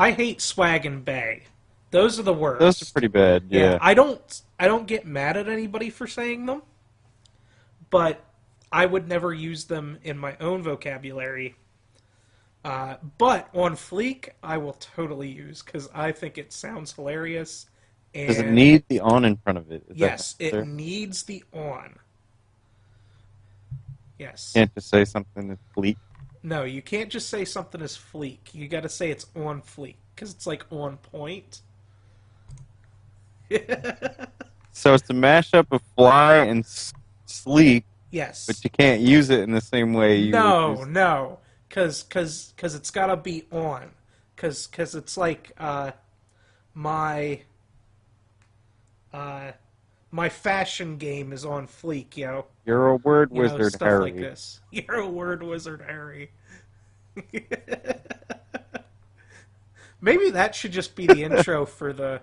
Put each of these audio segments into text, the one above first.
I hate swag and bay. Those are the worst. Those are pretty bad. Yeah. I don't get mad at anybody for saying them, but I would never use them in my own vocabulary. But on fleek, I will totally use because I think it sounds hilarious. And Does it need the on in front of it? yes, it needs the on. Yes. Can't just say something that's fleek. No, you can't just say something is fleek. You got to say it's on fleek because it's like on point. So it's a mashup of fly and sleek, Yes. but you can't use it in the same way you would use. No, because it's got to be on. Because it's like my fashion game is on fleek, yo. You're a word wizard, stuff Harry. like this. You're a word wizard, Harry. Maybe that should just be the intro for the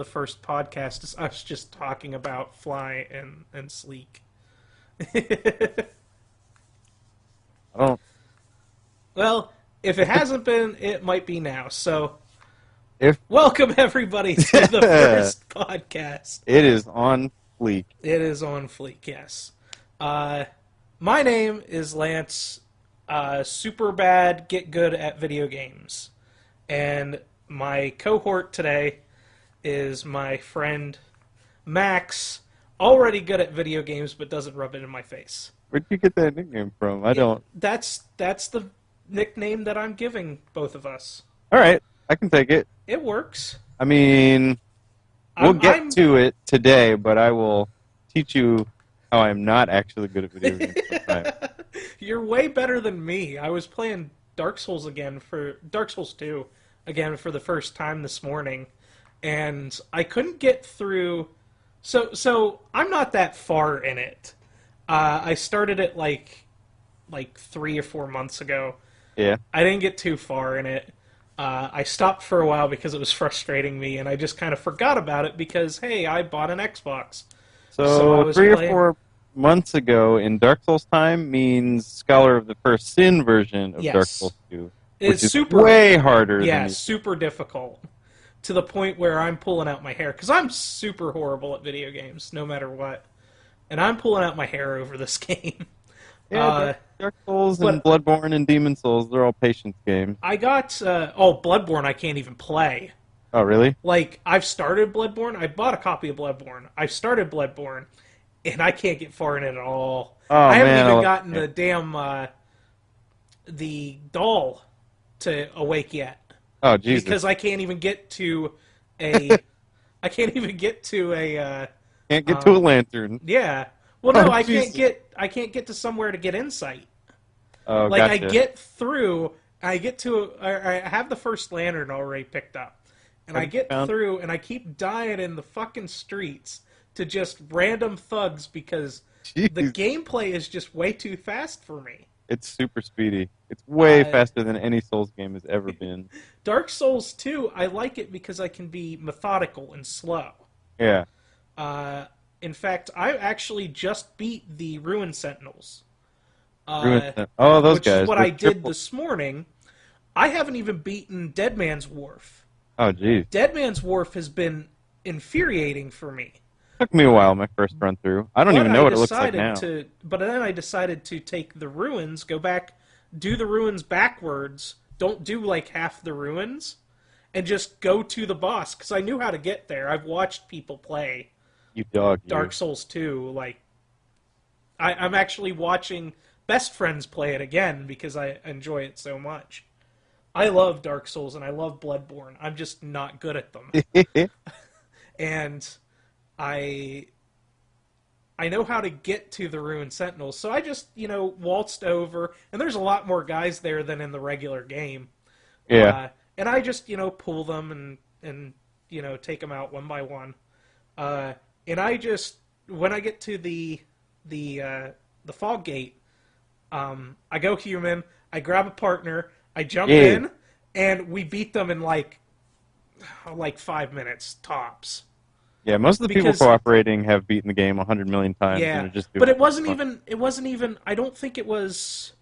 first podcast. Is us just talking about fly and sleek. I don't. Well, if it hasn't been, it might be now. So, welcome everybody to the first podcast. It is on fleek. It is on fleek, yes. My name is Lance, super bad, get good at video games. And my cohort today is my friend Max, already good at video games, but doesn't rub it in my face. Where'd you get that nickname from? I don't. That's the nickname that I'm giving both of us. All right, I can take it. It works. I mean, we'll get to it today, but I will teach you how I'm not actually good at video games. You're way better than me. I was playing Dark Souls 2 again for the first time this morning, and I couldn't get through. So I'm not that far in it. I started it like 3 or 4 months ago. Yeah. I didn't get too far in it. I stopped for a while because it was frustrating me, and I just kind of forgot about it because, hey, I bought an Xbox. So 3 or 4 months ago in Dark Souls time means Scholar of the First Sin version of Dark Souls 2. Which is way harder. Yeah, super difficult. To the point where I'm pulling out my hair. Because I'm super horrible at video games, no matter what. And I'm pulling out my hair over this game. Yeah, Dark Souls and Bloodborne and Demon Souls, they're all patience games. I got... Bloodborne I can't even play. Oh, really? Like, I've started Bloodborne. I bought a copy of Bloodborne. I've started Bloodborne. And I can't get far in it at all. I haven't even gotten the damn... the doll to awake yet. Oh, Jesus. Because I can't even get to a... I can't even get to a... can't get to a lantern. Yeah. Well, no, I can't get to somewhere to get insight. Oh, like, gotcha. I get through... I have the first lantern already picked up. And I get through, and I keep dying in the fucking streets to just random thugs because the gameplay is just way too fast for me. It's super speedy. It's way faster than any Souls game has ever been. Dark Souls 2, I like it because I can be methodical and slow. Yeah. In fact, I actually just beat the Ruin Sentinels. Those which guys. Is what I did this morning. I haven't even beaten Dead Man's Wharf. Oh, geez. Dead Man's Wharf has been infuriating for me. Took me a while, my first run through. I don't even know what it looks like now. But then I decided to take the ruins, go back, do the ruins backwards, don't do like half the ruins, and just go to the boss, because I knew how to get there. I've watched people play Dark Souls 2. Like, I'm actually watching best friends play it again, because I enjoy it so much. I love Dark Souls, and I love Bloodborne. I'm just not good at them. And... I know how to get to the Ruined Sentinels, so I just, waltzed over, and there's a lot more guys there than in the regular game. Yeah. And I just, pull them and take them out one by one. And I just, when I get to the fog gate, I go human, I grab a partner, I jump in, and we beat them in like 5 minutes tops. Yeah, most of the people cooperating have beaten the game 100 million times. Yeah, and just but it wasn't even. I don't think it was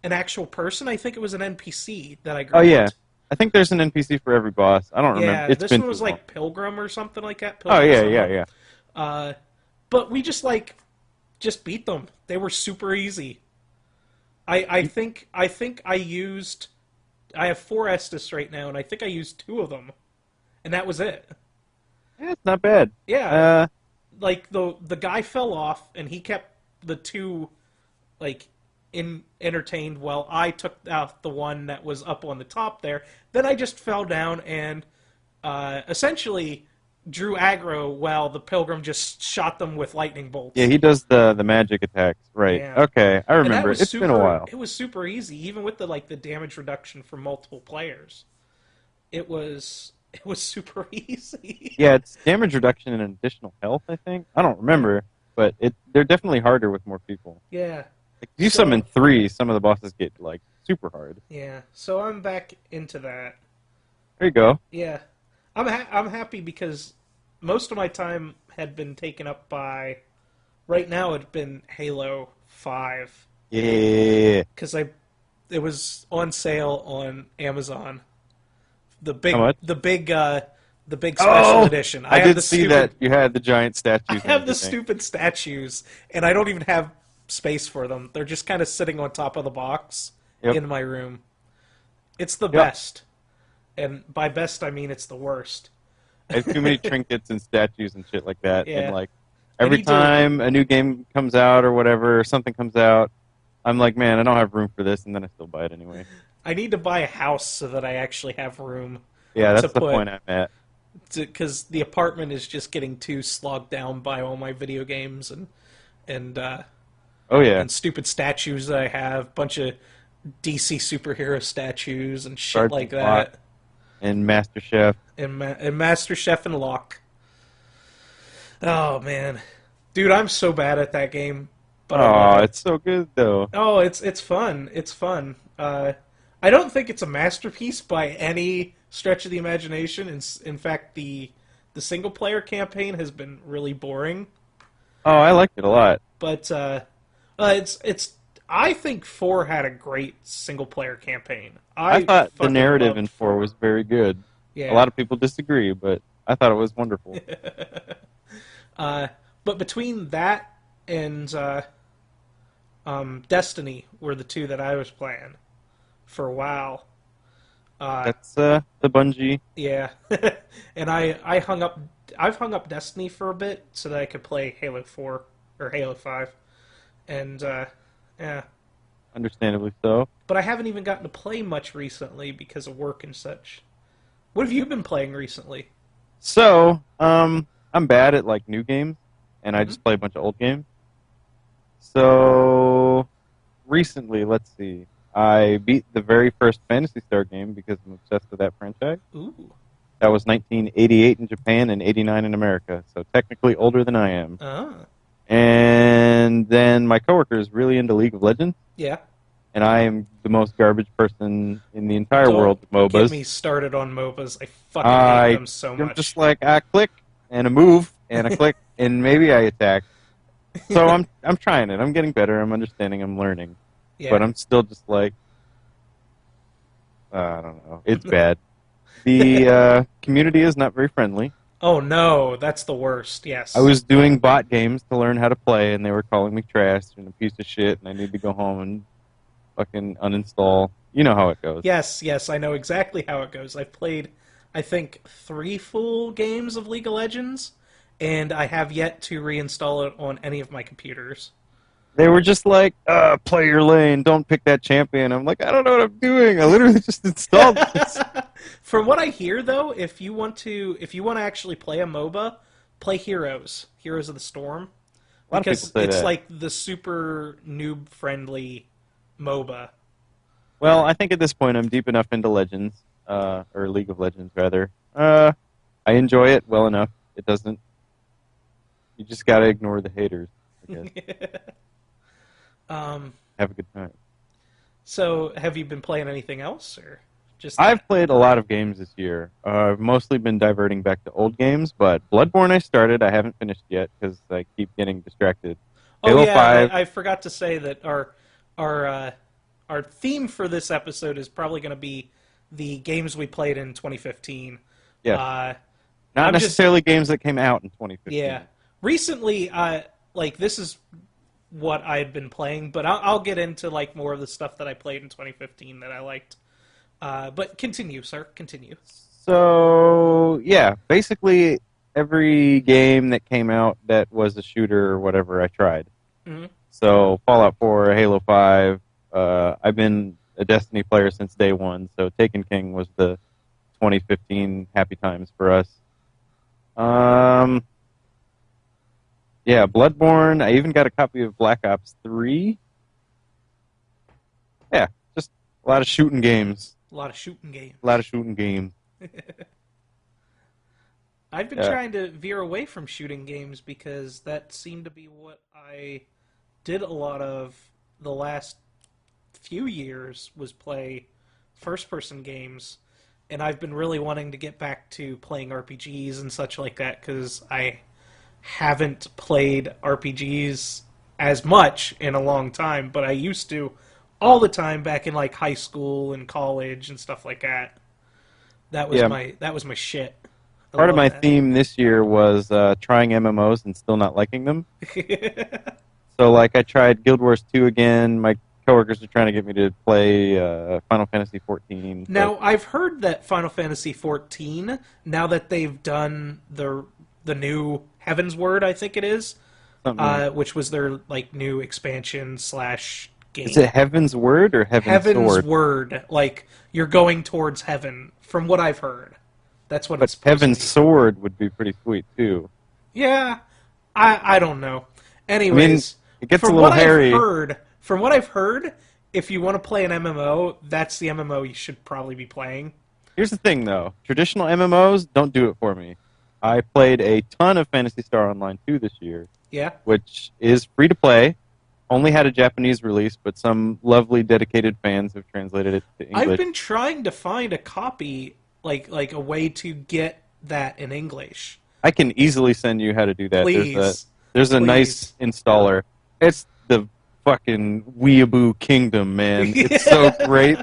an actual person. I think it was an NPC that I grabbed. Oh yeah, I think there's an NPC for every boss. I don't remember. Yeah, this one was like Pilgrim or something like that. Oh yeah. But we just beat them. They were super easy. I think I used. I have 4 Estus right now, and I think I used 2 of them, and that was it. Yeah, it's not bad. Yeah, like the guy fell off, and he kept the 2 entertained while I took out the one that was up on the top there. Then I just fell down and essentially drew aggro while the Pilgrim just shot them with lightning bolts. Yeah, he does the magic attacks, right? Yeah. Okay, I remember. It's been a while. It was super easy, even with the damage reduction for multiple players. It was super easy. Yeah, it's damage reduction and additional health, I think. I don't remember, but they're definitely harder with more people. Yeah. Like, if you summon 3, some of the bosses get super hard. Yeah, so I'm back into that. There you go. Yeah. I'm happy because most of my time had been taken up by. Right now, it's been Halo 5. Yeah. Because it was on sale on Amazon. The big special edition. I did see that you had the giant statues. I have the stupid statues, and I don't even have space for them. They're just kind of sitting on top of the box in my room. It's the best. And by best, I mean it's the worst. I have too many trinkets and statues and shit like that. Yeah. And every time a new game comes out or whatever, or something comes out, I'm like, man, I don't have room for this, and then I still buy it anyway. I need to buy a house so that I actually have room. Yeah, that's the point I'm at. Because the apartment is just getting too slogged down by all my video games and and stupid statues that I have, bunch of DC superhero statues and shit Sergeant like that. Locke and Master Chef. And Master Chef and Locke. Oh, man. Dude, I'm so bad at that game. But it's so good, though. Oh, it's fun. It's fun. I don't think it's a masterpiece by any stretch of the imagination. In fact, the single-player campaign has been really boring. Oh, I liked it a lot. But it's. I think 4 had a great single-player campain. I thought the narrative in 4 was very good. Yeah. A lot of people disagree, but I thought it was wonderful. But between that and Destiny were the 2 that I was playing for a while. That's the Bungie. Yeah, and I've hung up Destiny for a bit so that I could play Halo 4 or Halo 5, and yeah. Understandably so. But I haven't even gotten to play much recently because of work and such. What have you been playing recently? So, I'm bad at new games, and I just play a bunch of old games. So, recently, let's see, I beat the very first Phantasy Star game because I'm obsessed with that franchise. Ooh. That was 1988 in Japan and 89 in America, so technically older than I am. Ah. And then my coworker is really into League of Legends. Yeah. And I am the most garbage person in the entire world with MOBAs. Get me started on MOBAs. I fucking hate them so much. I'm just I click and a move and a click and maybe I attack. So I'm trying it. I'm getting better. I'm understanding. I'm learning. Yeah. But I'm still just I don't know. It's bad. The community is not very friendly. Oh no, that's the worst. Yes. I was doing bot games to learn how to play, and they were calling me trash and a piece of shit, and I need to go home and fucking uninstall. You know how it goes. Yes, I know exactly how it goes. I've played, I think, 3 full games of League of Legends, and I have yet to reinstall it on any of my computers. They were just play your lane, don't pick that champion. I'm like, I don't know what I'm doing. I literally just installed this. From what I hear, though, if you want to actually play a MOBA, play Heroes of the Storm, because it's like the super noob-friendly MOBA. Well, I think at this point I'm deep enough into Legends, or League of Legends, rather. I enjoy it well enough. It doesn't... You just gotta ignore the haters, I guess. Have a good time. So, have you been playing anything else, or just? I've played a lot of games this year. I've mostly been diverting back to old games, but Bloodborne I started. I haven't finished yet because I keep getting distracted. Halo 5. I forgot to say that our theme for this episode is probably going to be the games we played in 2015. Yeah. Uh, Not I'm just necessarily games that came out in 2015. yeah. Recently, like this is what I've been playing, but I'll get into like more of the stuff that I played in 2015 that I liked. But continue, sir. Continue. So, yeah, basically every game that came out that was a shooter or whatever I tried. Hmm. So, Fallout 4, Halo 5, I've been a Destiny player since day one, so Taken King was the 2015 happy times for us. Yeah, Bloodborne. I even got a copy of Black Ops 3. Yeah, just a lot of shooting games. A lot of shooting games. A lot of shooting games. I've been trying to veer away from shooting games because that seemed to be what I did a lot of the last few years was play first-person games, and I've been really wanting to get back to playing RPGs and such like that because I haven't played RPGs as much in a long time, but I used to all the time back in like high school and college and stuff like that. That was my shit. Part of my theme this year was trying MMOs and still not liking them. So, like, I tried Guild Wars 2 again. My coworkers are trying to get me to play Final Fantasy 14. Now, I've heard that Final Fantasy 14, now that they've done the new Heaven's Word, I think it is, which was their like new expansion / game. Is it Heaven's Word or Heaven's Sword? Heaven's Word, like you're going towards heaven, from what I've heard. That's what it's supposed Heaven's to be. Sword would be pretty sweet too. Yeah, I don't know. Anyways, it gets a little hairy. From what I've heard, if you want to play an MMO, that's the MMO you should probably be playing. Here's the thing, though. Traditional MMOs don't do it for me. I played a ton of Phantasy Star Online 2 this year. Yeah. Which is free to play. Only had a Japanese release, but some lovely dedicated fans have translated it to English. I've been trying to find a copy, like a way to get that in English. I can easily send you how to do that. Please. There's a nice installer. It's the fucking Weeaboo Kingdom, man. It's so great.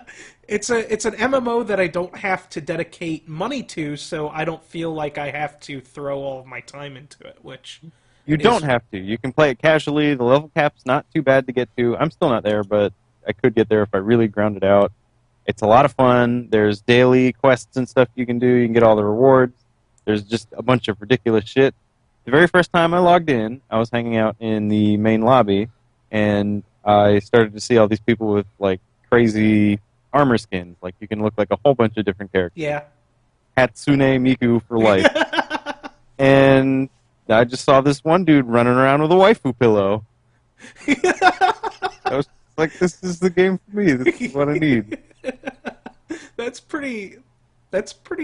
It's an MMO that I don't have to dedicate money to, so I don't feel like I have to throw all of my time into it, which... You don't have to. You can play it casually. The level cap's not too bad to get to. I'm still not there, but I could get there if I really ground it out. It's a lot of fun. There's daily quests and stuff you can do. You can get all the rewards. There's just a bunch of ridiculous shit. The very first time I logged in, I was hanging out in the main lobby, and I started to see all these people with, like, crazy armor skins. Like, you can look like a whole bunch of different characters. Yeah. Hatsune Miku for life. And I just saw this one dude running around with a waifu pillow. I was like, this is the game for me. This is what I need. That's pretty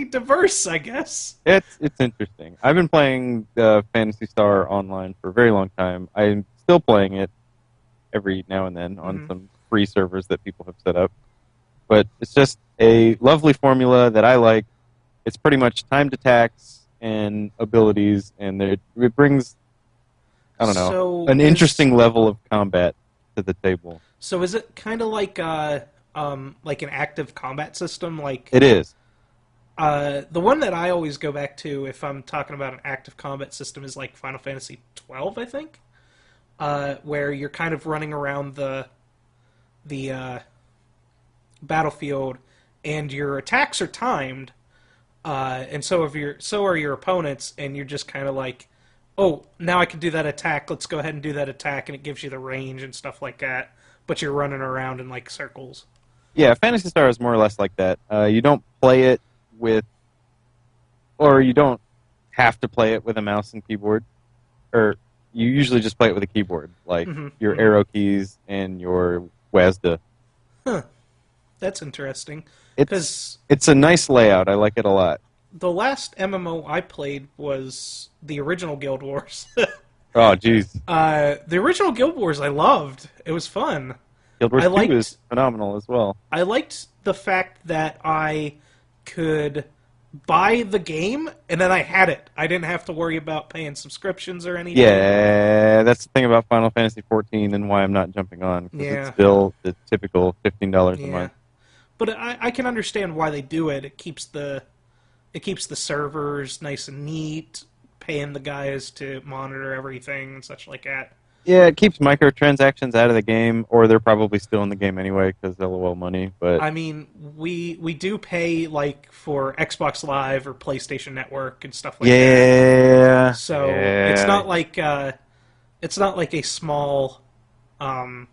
diverse, I guess. It's interesting. I've been playing Phantasy Star Online for a very long time. I'm still playing it every now and then on some free servers that people have set up. But it's just a lovely formula that I like. It's pretty much timed attacks and abilities, and it brings, I don't know, an interesting level of combat to the table. So is it kind of like an active combat system? Like it is. The one that I always go back to if I'm talking about an active combat system is like Final Fantasy 12, I think, where you're kind of running around the battlefield, and your attacks are timed. And so are your opponents, and you're just kind of like, oh, now I can do that attack. Let's go ahead and do that attack, and it gives you the range and stuff like that. But you're running around in like circles. Yeah, Phantasy Star is more or less like that. You don't play it with, or you don't have to play it with a mouse and keyboard, or you usually just play it with a keyboard, like your arrow keys and your WASD. Huh. That's interesting. It's a nice layout. I like it a lot. The last MMO I played was the original Guild Wars. Oh, jeez. The original Guild Wars I loved. It was fun. Guild Wars 2 is phenomenal as well. I liked the fact that I could buy the game, and then I had it. I didn't have to worry about paying subscriptions or anything. Yeah, that's the thing about Final Fantasy 14 and why I'm not jumping on. Because it's still the typical $15 a month. But I can understand why they do it. It keeps the servers nice and neat, paying the guys to monitor everything and such like that. Yeah, it keeps microtransactions out of the game, or they're probably still in the game anyway because LOL money. But I mean, we do pay like for Xbox Live or PlayStation Network and stuff like that. yeah, So yeah. it's not like a small um,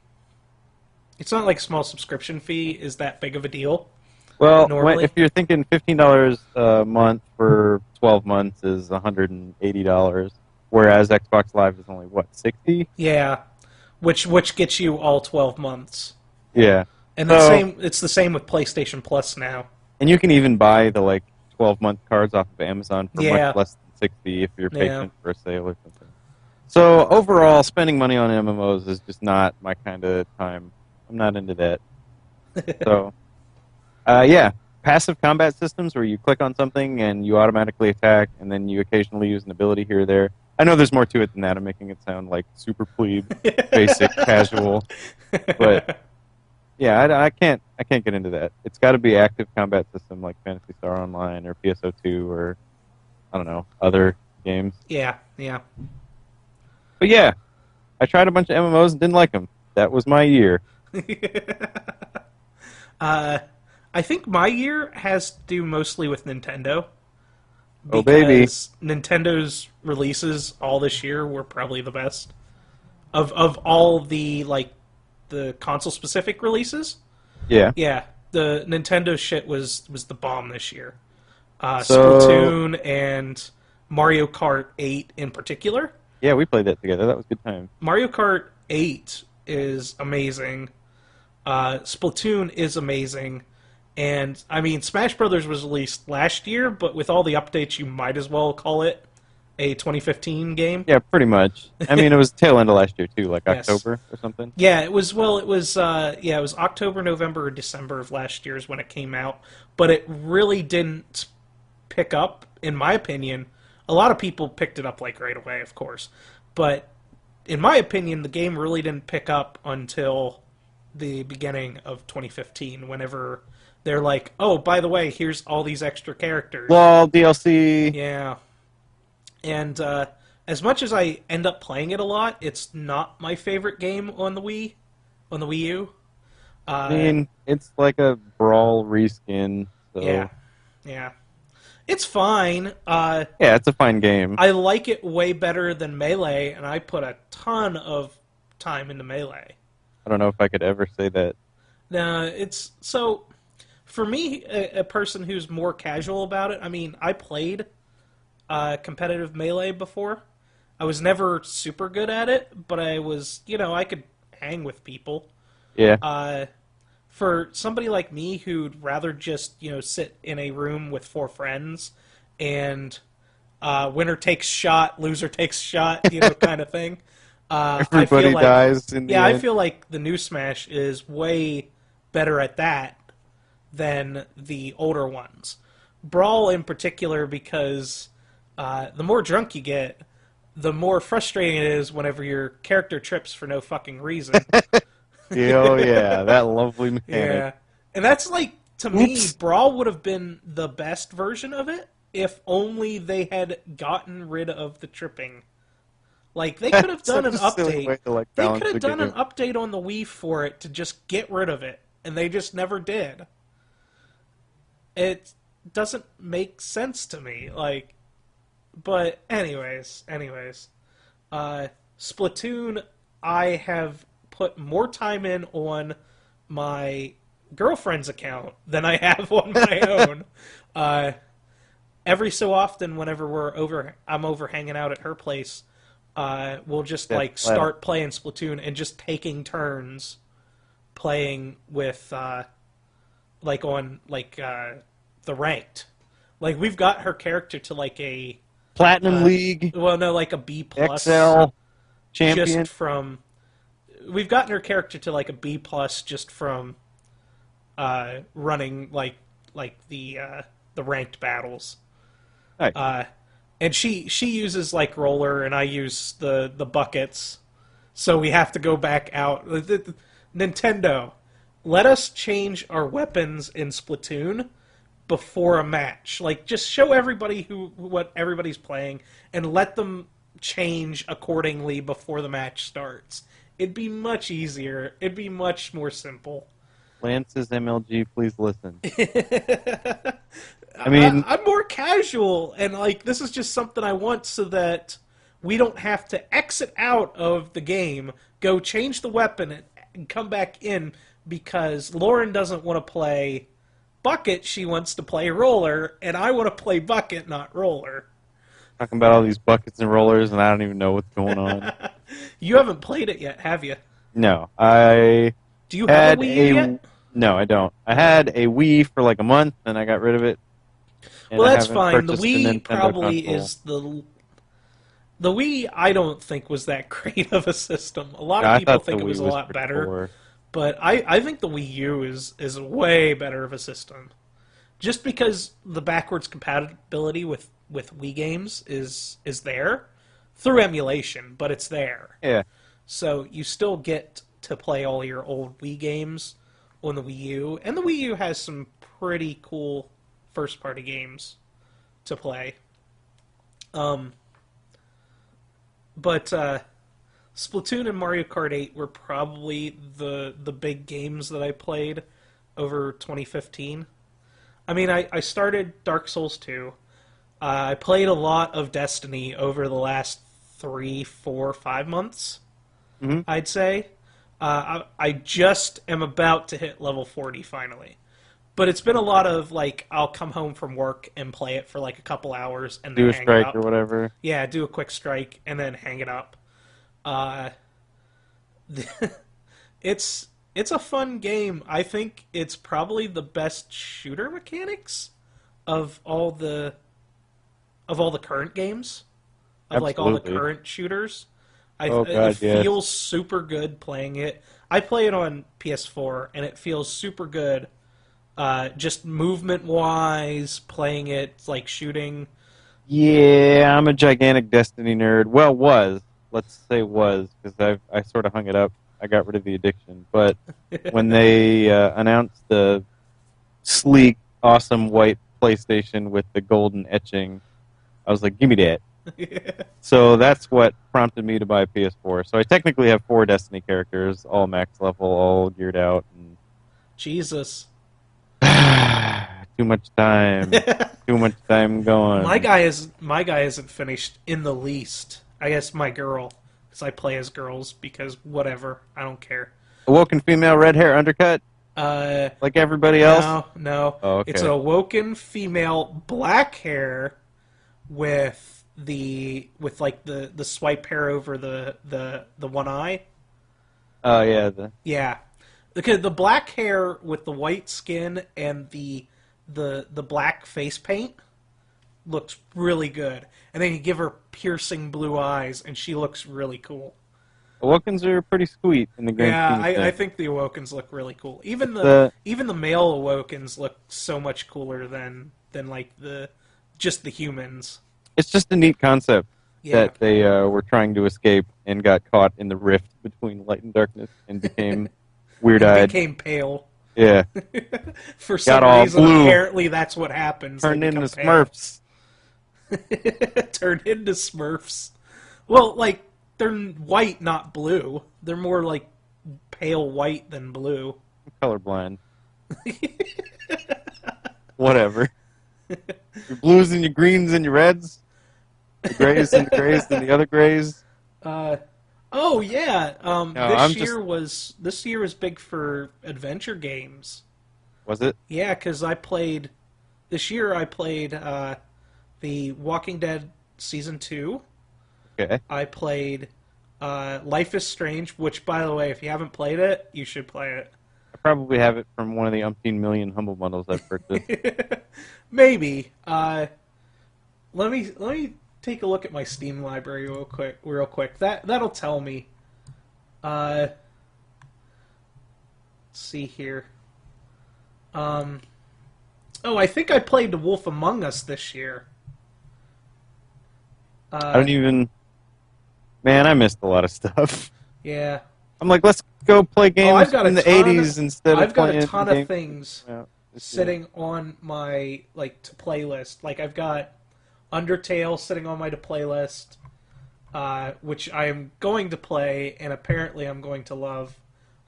it's not like small subscription fee is that big of a deal. Well, Normally, if you're thinking $15 a month for 12 months is $180, whereas Xbox Live is only what 60? yeah, which gets you all 12 months. Yeah. And So, it's the same with PlayStation Plus now. and you can even buy the 12-month cards off of Amazon for Yeah. much less than 60 if you're Yeah. patient for a sale or something. So overall, spending money on MMOs is just not my kind of time. I'm not into that. So, yeah, passive combat systems where you click on something and you automatically attack, and then you occasionally use an ability here or there. I know there's more to it than that. I'm making it sound like super plebe, basic, casual, but yeah, I can't get into that. It's got to be active combat system like Phantasy Star Online or PSO2 or I don't know other games. Yeah, yeah. But yeah, I tried a bunch of MMOs and didn't like them. That was my year. I think my year has to do mostly with Nintendo. Oh, baby. Because Nintendo's releases all this year were probably the best. Of all the the console specific releases. Yeah. Yeah. The Nintendo shit was the bomb this year. So- Splatoon and Mario Kart 8 in particular. Yeah, we played that together. That was a good time. Mario Kart 8 is amazing. Splatoon is amazing. And, I mean, Smash Brothers was released last year, but with all the updates, you might as well call it a 2015 game. Yeah, pretty much. I mean, it was tail end of last year too, like Yes. October or something. Yeah, it was October, November, or December of last year is when it came out, but it really didn't pick up, in my opinion. A lot of people picked it up right away, of course, but in my opinion, the game really didn't pick up until the beginning of 2015, whenever they're like, oh, by the way, here's all these extra characters. LOL, DLC. Yeah. And as much as I end up playing it a lot, it's not my favorite game on the Wii U. I mean, it's like a Brawl reskin. So. Yeah. It's fine. Yeah, it's a fine game. I like it way better than Melee, and I put a ton of time into Melee. I don't know if I could ever say that. Now, it's so for me, a person who's more casual about it. I mean, I played competitive Melee before. I was never super good at it, but I was, I could hang with people. Yeah. For somebody like me who'd rather just, sit in a room with 4 friends and winner takes shot, loser takes shot, kind of thing. Everybody I feel like, dies in the yeah, I end. feel like the new Smash is way better at that than the older ones. Brawl in particular, because the more drunk you get, the more frustrating it is whenever your character trips for no fucking reason. Oh, yeah, that lovely mechanic. Yeah. And that's to me, Oops. Brawl would have been the best version of it if only they had gotten rid of the tripping. They could have done an Such a silly way update. to, They balance could have the done an game. update on the Wii for it to just get rid of it, and they just never did. It doesn't make sense to me. But anyways. Splatoon, I have put more time in on my girlfriend's account than I have on my own. Every so often, whenever I'm over hanging out at her place, we'll just Yeah, start playing Splatoon and just taking turns playing with the ranked. We've got her character to a Platinum League, a B plus XL, Champion. just from. We've gotten her character to a B plus just from running the ranked battles. Nice. And she uses roller, and I use the buckets, so we have to go back out. Nintendo, let us change our weapons in Splatoon before a match. Like, just show everybody what everybody's playing and let them change accordingly before the match starts. It'd be much easier. It'd be much more simple. Lance's MLG, please listen. I mean, I'm more casual, and like this is just something I want so that we don't have to exit out of the game, go change the weapon, and come back in because Lauren doesn't want to play Bucket. She wants to play Roller, and I want to play Bucket, not Roller. talking about all these buckets and rollers, and I don't even know what's going on. You haven't played it yet, have you? No, I Do you have a Wii U yet? No, I don't. I had a Wii for like a month, and I got rid of it. Well, I that's haven't fine. The purchased a Wii Nintendo probably console. is the Wii. I don't think was that great of a system. A lot Yeah, of I people thought the think it Wii was a was lot pretty better, poor. but I think the Wii U is way better of a system. Just because the backwards compatibility with Wii games is there through emulation, but it's there. Yeah. So you still get to play all your old Wii games on the Wii U, and the Wii U has some pretty cool first-party games to play. But Splatoon and Mario Kart 8 were probably the big games that I played over 2015. I mean, I started Dark Souls 2. I played a lot of Destiny over the last 3, 4, 5 months, Mhm. I'd say. I just am about to hit level 40 finally. But it's been a lot of, like, I'll come home from work and play it for, like, a couple hours and then Do a hang it strike up. or whatever. Yeah, do a quick strike and then hang it up. Uh, it's a fun game. I think it's probably the best shooter mechanics of all the current games, of like all the Absolutely. current shooters. Oh It God, yes. feels super good playing it. I play it on PS4 and it feels super good. Just movement wise, playing it like shooting. Yeah, I'm a gigantic Destiny nerd. Well, was. Let's say was, because I sort of hung it up. I got rid of the addiction. But when they announced the sleek, awesome white PlayStation with the golden etching, I was like, give me that. So that's what prompted me to buy a PS4. So I technically have 4 Destiny characters, all max level, all geared out. And Jesus. too much time. Too much time going. My guy isn't finished in the least. I guess my girl, because I play as girls because whatever, I don't care. Awoken female, red hair, undercut, like everybody else. No. Oh, okay. It's an awoken female, black hair with the swipe hair over the one eye. Oh yeah, Yeah. Okay, the black hair with the white skin and the black face paint looks really good. And then you give her piercing blue eyes and she looks really cool. Awokens are pretty sweet in the grand Yeah, scheme of I things. think the Awokens look really cool. Even The- even the male Awokens look so much cooler than like just the humans. It's just a neat concept Yeah. that they were trying to escape and got caught in the rift between light and darkness and became weird-eyed. Became pale. Yeah, For some all reason, blue. apparently that's what happens. turned They into become pale. Smurfs. Turned into Smurfs. Well, like, they're white, not blue. They're more like pale white than blue. I'm colorblind. Whatever. Your blues and your greens and your reds. The grays and the grays and the other grays. Oh yeah. I'm This year was big for adventure games. Was it? Yeah, because this year I played the Walking Dead Season 2. Okay. I played Life is Strange, which, by the way, if you haven't played it, you should play it. I probably have it from one of the umpteen million Humble Bundles I've purchased. Maybe. Let me take a look at my Steam library real quick. That'll tell me. Let's see here. Oh, I think I played The Wolf Among Us this year. I don't even... Man, I missed a lot of stuff. Yeah. I'm like, let's go play games I've got in the 80s instead of I've got playing a ton games. of things Yeah, sitting on my to playlist. Like I've got Undertale sitting on my to playlist, which I am going to play, and apparently I'm going to love.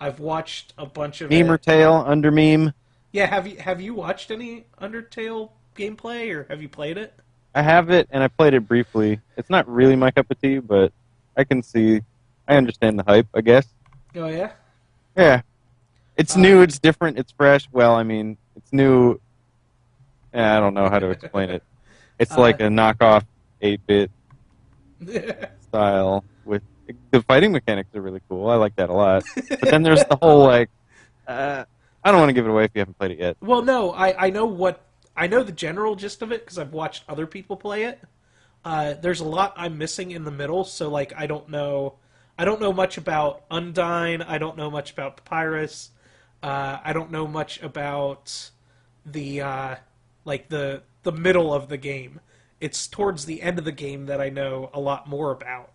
I've watched a bunch of Meme or it. Tale, under meme. Yeah, have you watched any Undertale gameplay, or have you played it? I have it, and I played it briefly. It's not really my cup of tea, but I understand the hype, I guess. Oh yeah. Yeah. It's new, it's different, it's fresh. Well, I mean, it's new. I don't know how to explain it. It's like a knockoff 8-bit style with the fighting mechanics are really cool. I like that a lot. But then there's the whole I don't want to give it away if you haven't played it yet. Well, no, I know the general gist of it because I've watched other people play it. There's a lot I'm missing in the middle, so like I don't know much about Undyne. I don't know much about Papyrus. I don't know much about the the middle of the game. It's towards the end of the game that I know a lot more about.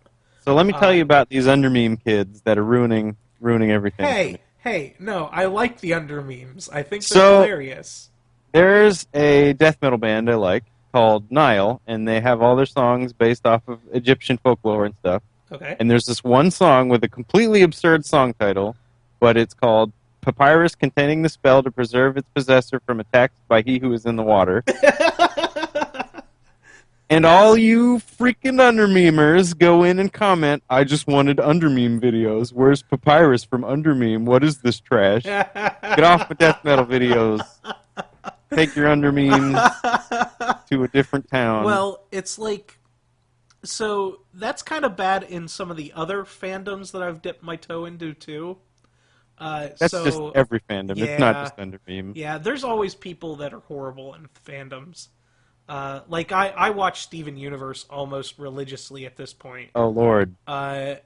So let me tell you about these under meme kids that are ruining everything. Hey, no, I like the under memes. I think they're hilarious. There's a death metal band I like called Nile, and they have all their songs based off of Egyptian folklore and stuff. Okay. And there's this one song with a completely absurd song title, but it's called Papyrus Containing the Spell to Preserve Its Possessor from Attacks by He Who Is in the Water. And all you freaking under-memers go in and comment, I just wanted under-meme videos. Where's Papyrus from under-meme? What is this trash? Get off my death metal videos. Take your under-memes to a different town. Well, it's like... So, that's kind of bad in some of the other fandoms that I've dipped my toe into, too. That's just every fandom. Yeah, it's not just under-meme. Yeah, there's always people that are horrible in fandoms. Like I watch Steven Universe almost religiously at this point. Oh Lord! But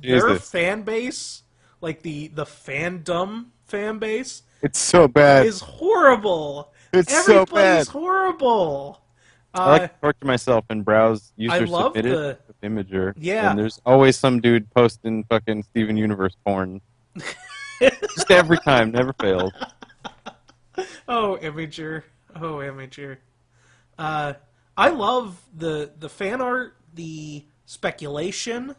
their fan base, like the fandom fan base, it's so bad. Is horrible. Everybody's horrible. I like to torture myself and browse user submitted with Imager. Yeah. And there's always some dude posting fucking Steven Universe porn. Just every time, never fails. Oh, Imager. I love the fan art, the speculation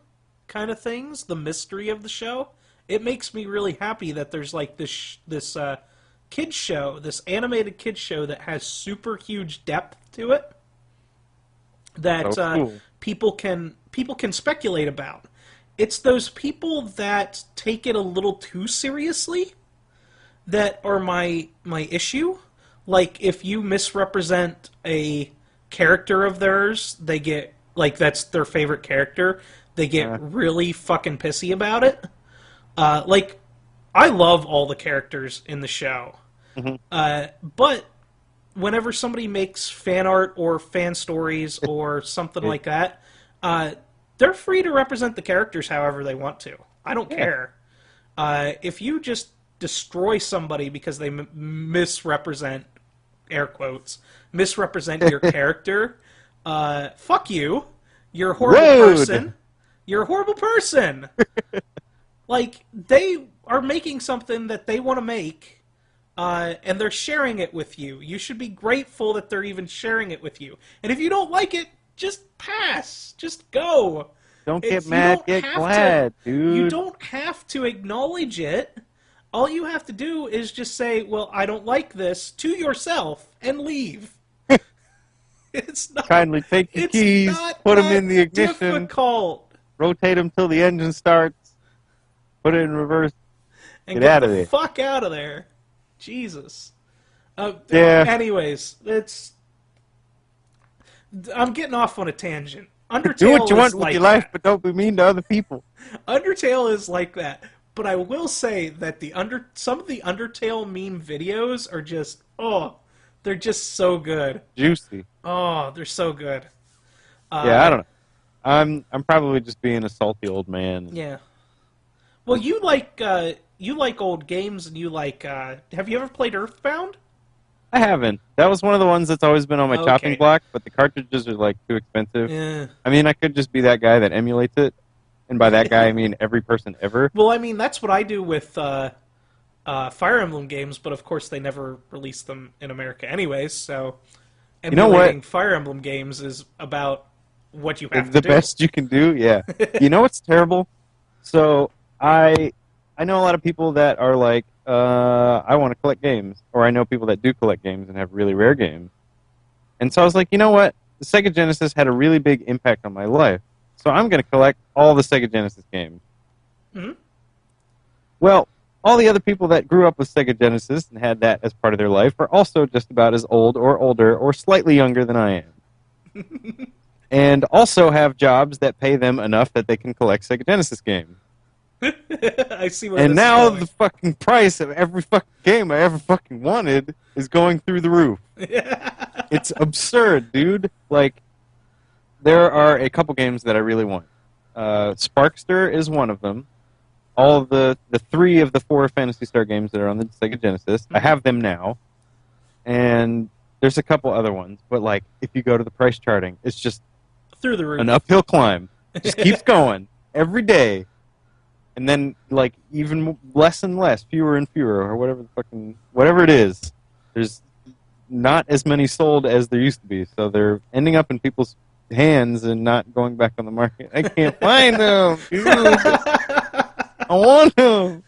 kind of things, the mystery of the show. It makes me really happy that there's like this kids show, this animated kids show that has super huge depth to it that cool. people can speculate about. It's those people that take it a little too seriously that are my issue. Like, if you misrepresent a character of theirs, they get, like, that's their favorite character, they get really fucking pissy about it. Like, I love all the characters in the show. Mm-hmm. But whenever somebody makes fan art or fan stories or something like that, they're free to represent the characters however they want to. I don't care. If you just destroy somebody because they misrepresent, air quotes, misrepresent your character, fuck you. You're a horrible person. You're a horrible person. Like, they are making something that they want to make, and they're sharing it with you. You should be grateful that they're even sharing it with you. And if you don't like it, just pass. Just go. Don't get mad, get glad, dude. You don't have to acknowledge it. All you have to do is just say, well, I don't like this, to yourself, and leave. It's not... Kindly take the keys, put them in the ignition, difficult. Rotate them till the engine starts, put it in reverse, and get out of there. Fuck out of there. Jesus. Yeah. Anyways, I'm getting off on a tangent. Undertale Do what you want with like your life, but don't be mean to other people. Undertale is like that. But I will say that some of the Undertale meme videos are just, they're just so good. Juicy. Oh, they're so good. Yeah, I don't know. I'm probably just being a salty old man. Yeah. Well, you like old games, and you like. Have you ever played Earthbound? I haven't. That was one of the ones that's always been on my chopping block, but the cartridges are like too expensive. Yeah. I mean, I could just be that guy that emulates it, and by that guy I mean every person ever. Well, I mean, that's what I do with Fire Emblem games, but of course they never release them in America anyways, so You know what? emulating Fire Emblem games is about what you have The to do. best you can do, yeah. You know what's terrible? So I know a lot of people that are like, I want to collect games, or I know people that do collect games and have really rare games. And so I was like, you know what? The Sega Genesis had a really big impact on my life, so I'm going to collect all the Sega Genesis games. Mm-hmm. Well, all the other people that grew up with Sega Genesis and had that as part of their life are also just about as old or older or slightly younger than I am. And also have jobs that pay them enough that they can collect Sega Genesis games. I see where And this now is going. the fucking price of every fucking game I ever fucking wanted is going through the roof. It's absurd, dude. Like, there are a couple games that I really want. Sparkster is one of them. All of the 3 of the 4 Phantasy Star games that are on the Sega Genesis, I have them now. And there's a couple other ones, but like, if you go to the price charting, it's just Through the roof. an uphill climb. Just keeps going every day. And then, like, even less and less, fewer and fewer, or whatever it is. There's not as many sold as there used to be, so they're ending up in people's hands and not going back on the market. I can't find them, dude. I want them.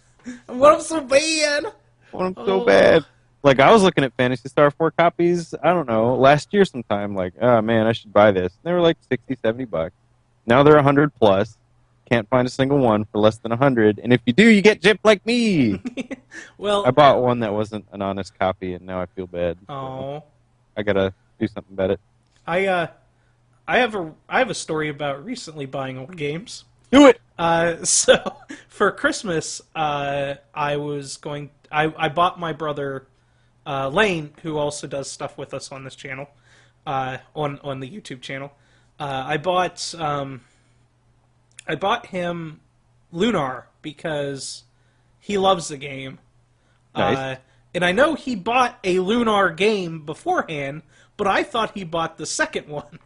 I want them so bad. I want them so bad. Like, I was looking at Phantasy Star 4 copies, I don't know, last year sometime, like, oh man, I should buy this. And they were like $60, $70. Now they're 100 plus. Can't find a single one for less than 100, and if you do, you get gypped like me. Well, I bought one that wasn't an honest copy, and now I feel bad. oh, I gotta do something about it. I have a story about recently buying old games. Do it. So for Christmas, I bought my brother Lane, who also does stuff with us on this channel, on the YouTube channel. I bought him Lunar because he loves the game. Nice. And I know he bought a Lunar game beforehand, but I thought he bought the second one.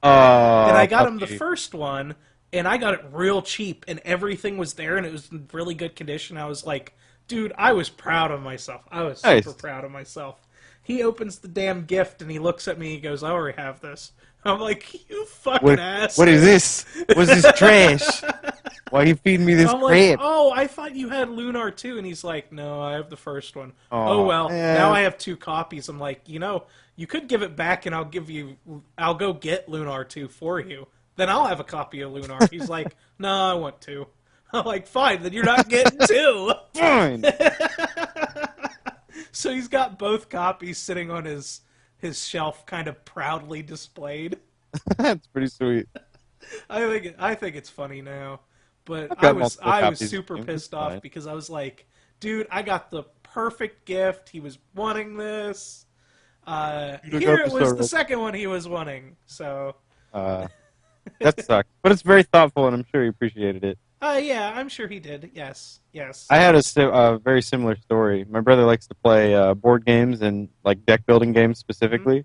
And I got him the first one, and I got it real cheap, and everything was there, and it was in really good condition. I was like, dude, I was proud of myself. I was super proud of myself. He opens the damn gift, and he looks at me, and he goes, I already have this. I'm like, you fucking ass. What is this? What's this trash? Why are you feeding me this I'm crap? like, oh, I thought you had Lunar too. And he's like, no, I have the first one. Oh, well, now I have 2 copies. I'm like, you could give it back and I'll go get Lunar 2 for you. Then I'll have a copy of Lunar. He's like, no, I want 2. I'm like, fine, then you're not getting 2. Fine. So he's got both copies sitting on his shelf, kind of proudly displayed. That's pretty sweet. I think it's funny now, but I've got I was copies super of pissed Fine. off because I was like, dude, I got the perfect gift. He was wanting this. Here it was the second one he was wanting. So that sucks, but it's very thoughtful, and I'm sure he appreciated it. yeah, I'm sure he did. Yes. I had a very similar story. My brother likes to play board games and like deck building games specifically.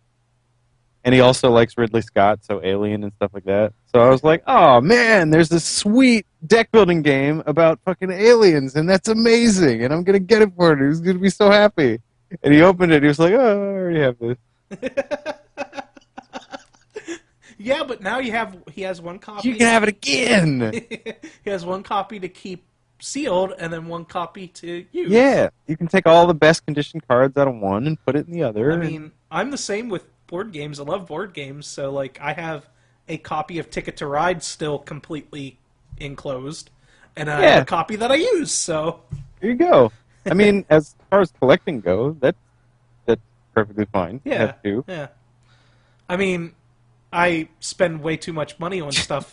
And he also likes Ridley Scott, so Alien and stuff like that. So I was like, oh man, there's this sweet deck building game about fucking aliens, and that's amazing, and I'm going to get it for him. He's going to be so happy. And he opened it, and he was like, oh, I already have this. Yeah, but now he has 1 copy. You can have it again! He has 1 copy to keep sealed, and then 1 copy to use. Yeah, you can take all the best conditioned cards out of one and put it in the other. I mean, I'm the same with board games. I love board games, so like I have a copy of Ticket to Ride still completely enclosed, and I have a copy that I use. So there you go. I mean, as far as collecting goes, that's perfectly fine. Yeah, yeah. I mean, I spend way too much money on stuff,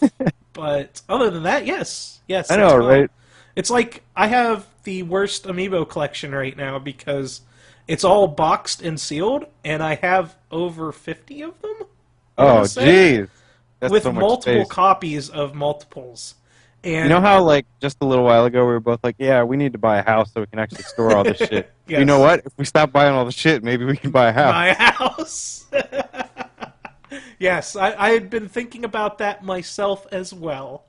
but other than that, yes. I know, right? It's like I have the worst amiibo collection right now because it's all boxed and sealed, and I have over 50 of them. Oh, jeez. With so much multiple space. copies of multiples. And you know how, like, just a little while ago we were both like, yeah, we need to buy a house so we can actually store all this shit. Yes. You know what? If we stop buying all the shit, maybe we can buy a house. Buy a house. Yes, I had been thinking about that myself as well.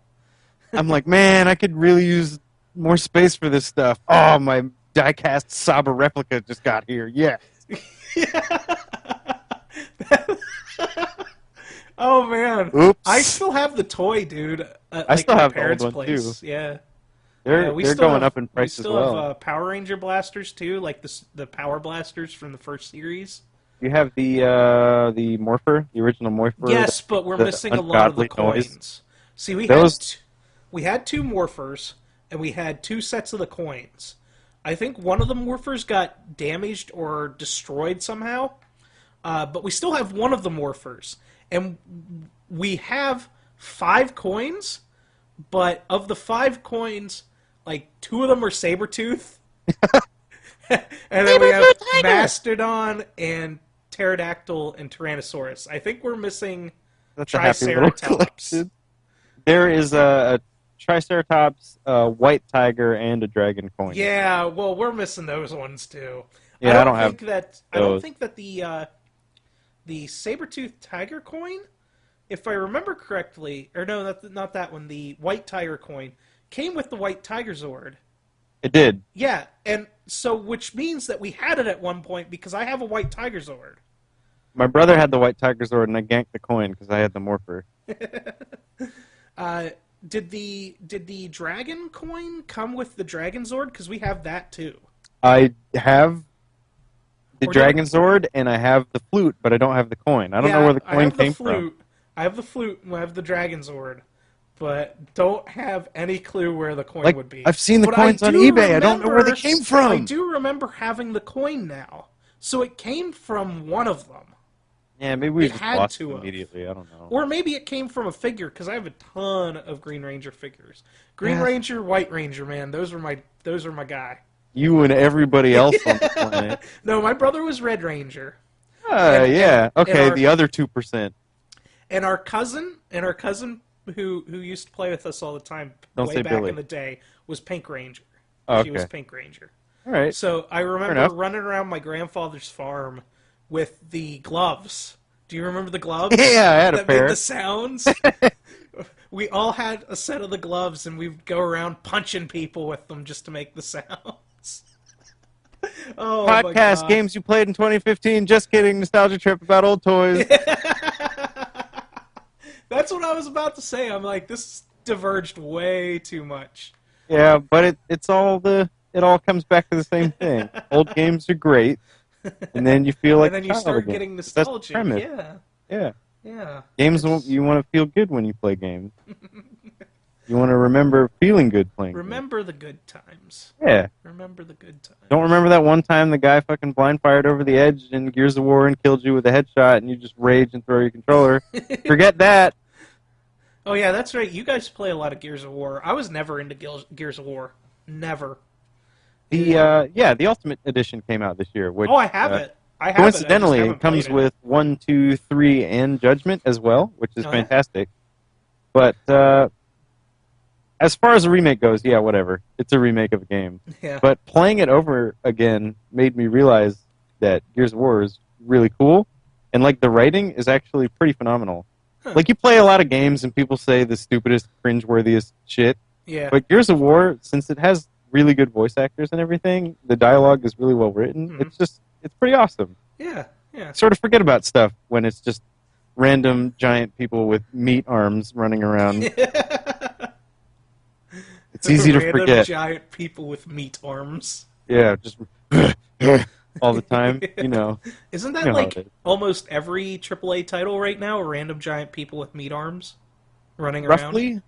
I'm like, man, I could really use more space for this stuff. Oh, my die-cast Saba replica just got here. Yeah. Oh man, I Oops. still have the toy, dude. At, I like still my have the old parents' one, place. too. Yeah. They're We they're still going have up in we price as still have well. Power Ranger blasters too, like the Power Blasters from the first series. You have the Morpher, the original Morpher that Yes, but makes we're the missing a lot of the ungodly noise. coins. See, Those we had two morphers and we had two sets of the coins. I think one of the morphers got damaged or destroyed somehow, but we still have one of the morphers, and we have 5 coins. But of the 5 coins, like 2 of them are Sabretooth, and then we have Saber-tooth tiger! Mastodon and Pterodactyl and Tyrannosaurus. I think we're missing That's a happy little Triceratops. collection. There is a Triceratops, a white tiger, and a dragon coin. Yeah, well, we're missing those ones too. Yeah, I don't have I don't those. think that the Sabretooth tiger coin, if I remember correctly, or no, not that one. The white tiger coin came with the white tiger Zord. It did. Yeah, and so which means that we had it at one point because I have a white tiger Zord. My brother had the white tiger Zord, and I ganked the coin because I had the Morpher. Did the dragon coin come with the dragon Zord? Because we have that too. I have the Or dragon Zord, and I have the flute, but I don't have the coin. I don't know where the I coin have the came flute. from. I have the flute and I have the dragon Zord, but don't have any clue where the coin Like, would be. I've seen the But coins on eBay. I don't know where they came from. I do remember having the coin now, so it came from one of them. Yeah, maybe we It just had lost to it have. immediately. I don't know. Or maybe it came from a figure, because I have a ton of Green Ranger figures. Green Yeah. Ranger, White Ranger, man, those are my guy. You and everybody else on the planet. No, my brother was Red Ranger. And- Yeah. and Okay, our- the other 2%. And our cousin who used to play with us all the time Don't way say back Billy. in the day was Pink Ranger. Oh, She was okay. Pink Ranger. All right. So I remember enough. running around my grandfather's farm with the gloves. Do you remember the gloves? Yeah, I had a that pair. made the sounds. We all had a set of the gloves, and we'd go around punching people with them just to make the sounds. Oh my Podcast God. games you played in 2015. Just kidding. Nostalgia trip about old toys. That's what I was about to say. I'm like, this diverged way too much. Yeah, but it all comes back to the same thing. Old games are great, and then you feel like And then a you child start again. getting That's the nostalgic. premise. Yeah, Yeah. yeah. Games, you want to feel good when you play games. You want to remember feeling good playing games. Remember the good times. Yeah. Remember the good times. Don't remember that one time the guy fucking blind fired over the edge in Gears of War and killed you with a headshot and you just rage and throw your controller? Forget that. Oh yeah, that's right. You guys play a lot of Gears of War. I was never into Gears of War. Never. The Ultimate Edition came out this year. Which, Oh, I have it. I have coincidentally, it. I just it comes haven't played with 1, 2, 3, and Judgment as well, which is Oh, yeah? fantastic. But as far as a remake goes, yeah, whatever. It's a remake of a game. it. Yeah. But playing it over again made me realize that Gears of War is really cool, and like the writing is actually pretty phenomenal. Huh. Like you play a lot of games and people say the stupidest, cringeworthiest shit, Yeah. but Gears of War, since it has really good voice actors and everything, the dialogue is really well written. Mhm. It's pretty awesome. Yeah. Yeah. Sort of forget about stuff when it's just random giant people with meat arms running around. It's easy to Random forget. giant people with meat arms. Yeah, just all the time, you know. Isn't that You know how like it is. almost every AAA title right now? Random giant people with meat arms running around. Roughly,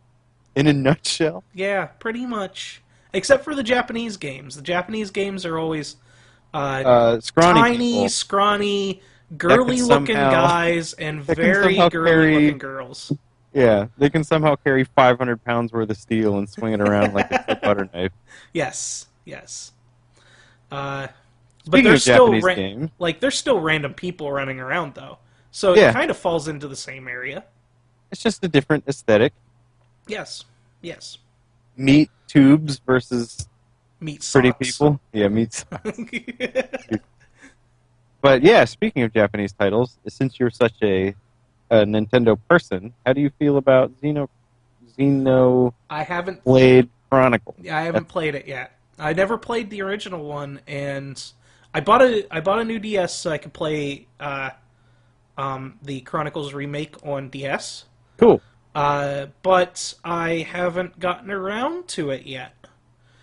in a nutshell. Yeah, pretty much. Except for the Japanese games. The Japanese games are always Scrawny tiny, people. scrawny, girly-looking somehow- guys and that can very somehow girly-looking girls. Yeah, they can somehow carry 500 pounds worth of steel and swing it around like it's a butter knife. Yes, yes. But Speaking there's of still Japanese games, there's still random people running around though, so Yeah. it kind of falls into the same area. it's just a different aesthetic. Yes, yes. Meat tubes versus Meat pretty socks. people. Yeah, meat. But yeah, speaking of Japanese titles, since you're such a Nintendo person, how do you feel about Xeno I haven't Blade Chronicles. Yeah, I haven't played it yet. I never played the original one, and I bought a new DS so I could play the Chronicles remake on DS. Cool. But I haven't gotten around to it yet.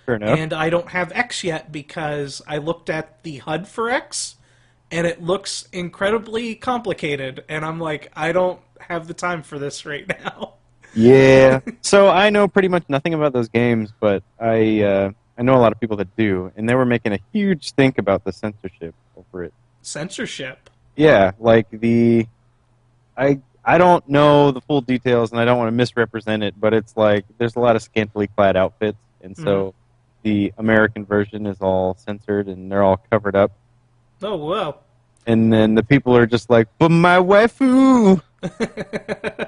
Fair enough. And I don't have X yet because I looked at the HUD for X, and it looks incredibly complicated, and I'm like, I don't have the time for this right now. Yeah. So I know pretty much nothing about those games, but I know a lot of people that do, and they were making a huge stink about the censorship over it. Censorship? Yeah, like I don't know the full details, and I don't want to misrepresent it, but it's like there's a lot of scantily clad outfits, and so the American version is all censored, and they're all covered up. Oh, wow. And then the people are just like, but my waifu!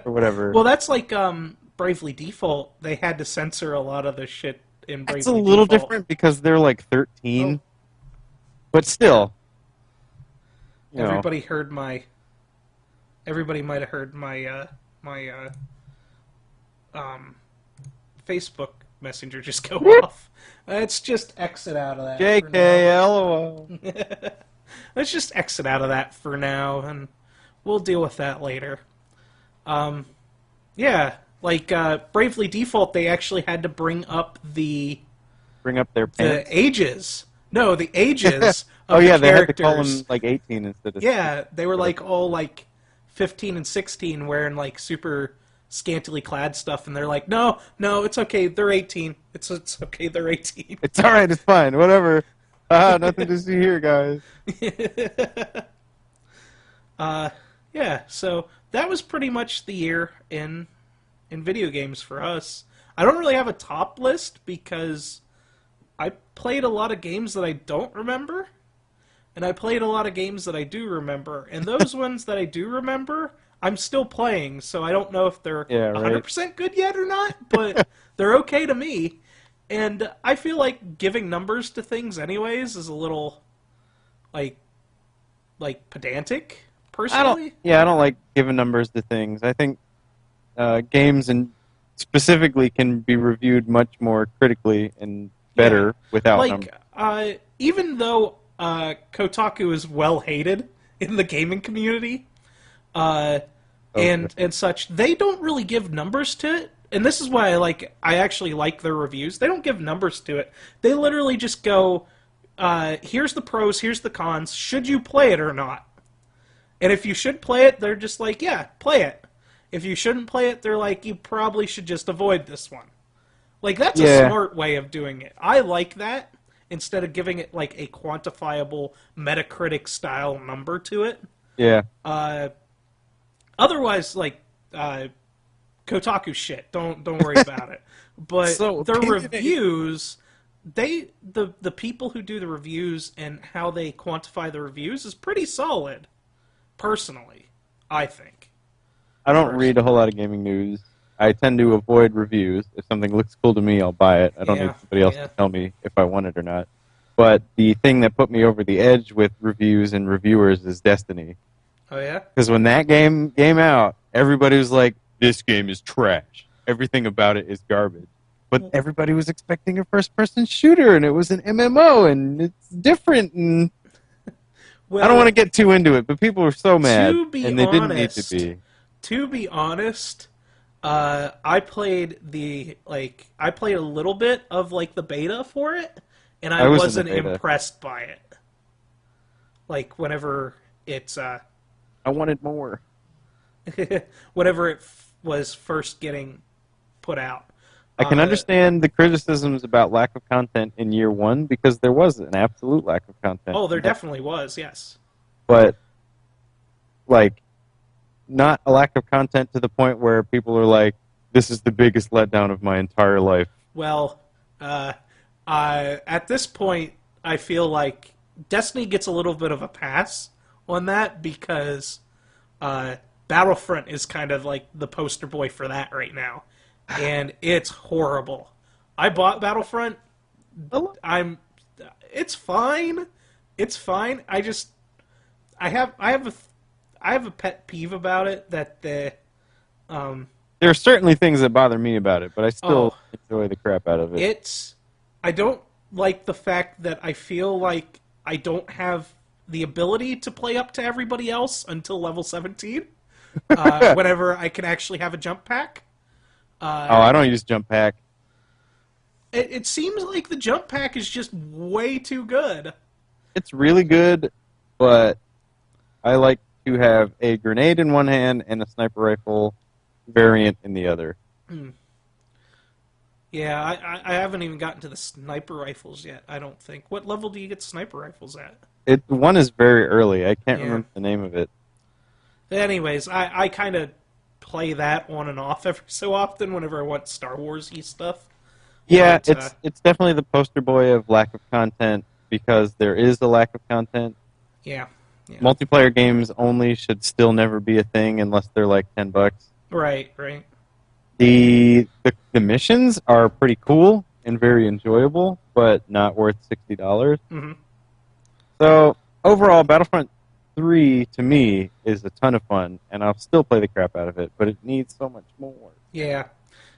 Or whatever. Well, that's like Bravely Default. They had to censor a lot of the shit in Bravely It's a little Default. different because they're like 13. Oh. But still. You know. Everybody might have heard my Facebook Messenger just go off. Let's just exit out of that. JK, LOL. Let's just exit out of that for now, and we'll deal with that later. Yeah, like Bravely Default, they actually had to bring up their pants. the ages. No, the ages of Oh yeah, the they had to characters. call them like 18 instead of. Yeah, they were like all like 15 and 16 wearing like super scantily clad stuff, and they're like, no, it's okay, they're 18. It's okay, they're 18. It's all right, it's fine, whatever. Nothing to see here, guys. Yeah, so that was pretty much the year in video games for us. I don't really have a top list because I played a lot of games that I don't remember, and I played a lot of games that I do remember, and those ones that I do remember, I'm still playing, so I don't know if they're 100% good yet or not, but they're okay to me. And I feel like giving numbers to things anyways is a little like pedantic, personally. I don't like giving numbers to things. I think games and specifically can be reviewed much more critically and better without numbers. Even though Kotaku is well hated in the gaming community, and such, they don't really give numbers to it. And this is why I actually like their reviews. They don't give numbers to it. They literally just go, here's the pros, here's the cons. Should you play it or not? And if you should play it, they're just like, yeah, play it. If you shouldn't play it, they're like, you probably should just avoid this one. Like, that's a smart way of doing it. I like that, instead of giving it, like, a quantifiable Metacritic-style number to it. Yeah. Otherwise, like, Kotaku shit. Don't worry about it. But So their opinionated. reviews, the people who do the reviews and how they quantify the reviews is pretty solid. Personally, I think. I don't read a whole lot of gaming news. I tend to avoid reviews. If something looks cool to me, I'll buy it. I don't need somebody else to tell me if I want it or not. But the thing that put me over the edge with reviews and reviewers is Destiny. Oh, yeah? Because when that game came out, everybody was like, this game is trash. Everything about it is garbage. But everybody was expecting a first-person shooter, and it was an MMO, and it's different, and Well, I don't want to get too into it, but people were so mad, to be and they didn't need honest, to be. To be honest, I played a little bit of the beta for it, and I was in the wasn't beta. impressed by it. Like whenever it's I wanted more. whenever it was first getting put out. I can understand the criticisms about lack of content in year one because there was an absolute lack of content. Oh, there definitely was, yes. But, not a lack of content to the point where people are like, this is the biggest letdown of my entire life. Well, at this point, I feel like Destiny gets a little bit of a pass on that because Battlefront is kind of like the poster boy for that right now. And it's horrible. I bought Battlefront. It's fine. It's fine. I have a pet peeve about it that There are certainly things that bother me about it, but I still Oh, enjoy the crap out of it. it's. I don't like the fact that I feel like I don't have the ability to play up to everybody else until level 17. Whenever I can actually have a jump pack. Oh, I don't use jump pack. It seems like the jump pack is just way too good. It's really good, but I like to have a grenade in one hand and a sniper rifle variant in the other. Yeah, I haven't even gotten to the sniper rifles yet, I don't think. What level do you get sniper rifles at? One is very early. I can't Yeah. remember the name of it. Anyways, I kind of play that on and off every so often whenever I want Star Wars-y stuff. Yeah, But, it's definitely the poster boy of lack of content because there is a lack of content. yeah. Yeah. Multiplayer games only should still never be a thing unless they're like $10. Right, right. The missions are pretty cool and very enjoyable, but not worth $60. Hmm. So overall, Battlefront 3 to me is a ton of fun, and I'll still play the crap out of it, but it needs so much more. Yeah.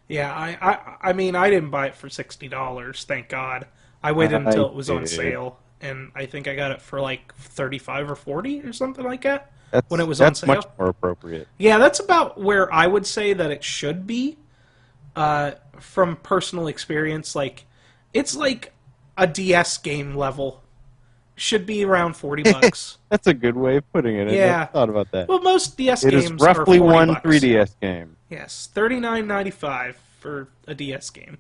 Yeah, I mean, I didn't buy it for $60, thank God. I waited until it was on did. sale, and I think I got it for like 35 or 40 or something like that That's, when it was on that's sale. much more appropriate. Yeah, that's about where I would say that it should be. From personal experience, like it's like a DS game level. Should be around $40. That's a good way of putting it. I Yeah. never thought about that. Well, most DS It games is roughly are 40 one bucks. 3DS game. Yes, $39.95 for a DS game.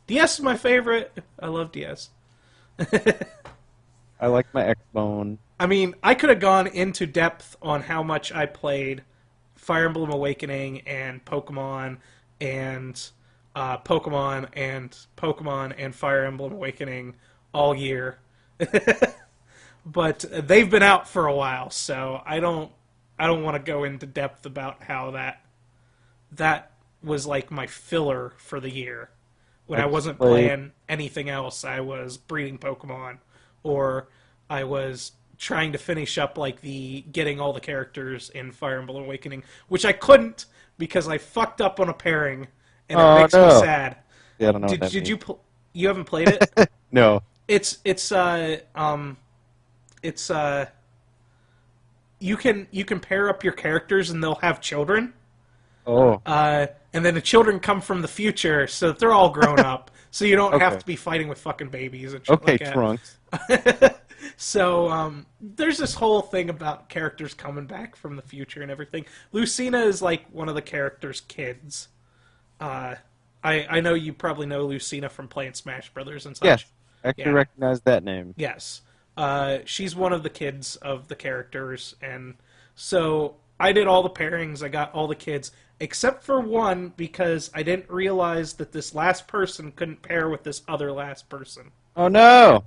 DS is my favorite. I love DS. I like my X-Bone. I mean, I could have gone into depth on how much I played Fire Emblem Awakening and Pokemon and Pokemon and Fire Emblem Awakening all year. But they've been out for a while, so I don't want to go into depth about how that was like my filler for the year. When I wasn't playing anything else, I was breeding Pokemon, or I was trying to finish up like the getting all the characters in Fire Emblem Awakening, which I couldn't because I fucked up on a pairing, and it makes me sad. Yeah, I don't know what that Did means. you haven't played it? No. It's you can pair up your characters and they'll have children. Oh. And then the children come from the future, so that they're all grown up. So you don't have Okay. to be fighting with fucking babies and shit Okay, like that. Trunks. So there's this whole thing about characters coming back from the future and everything. Lucina is like one of the characters' kids. I know you probably know Lucina from playing Smash Brothers and such. Yes. I actually Yeah. recognize that name. Yes. She's one of the kids of the characters, and so I did all the pairings. I got all the kids, except for one, because I didn't realize that this last person couldn't pair with this other last person. Oh, no.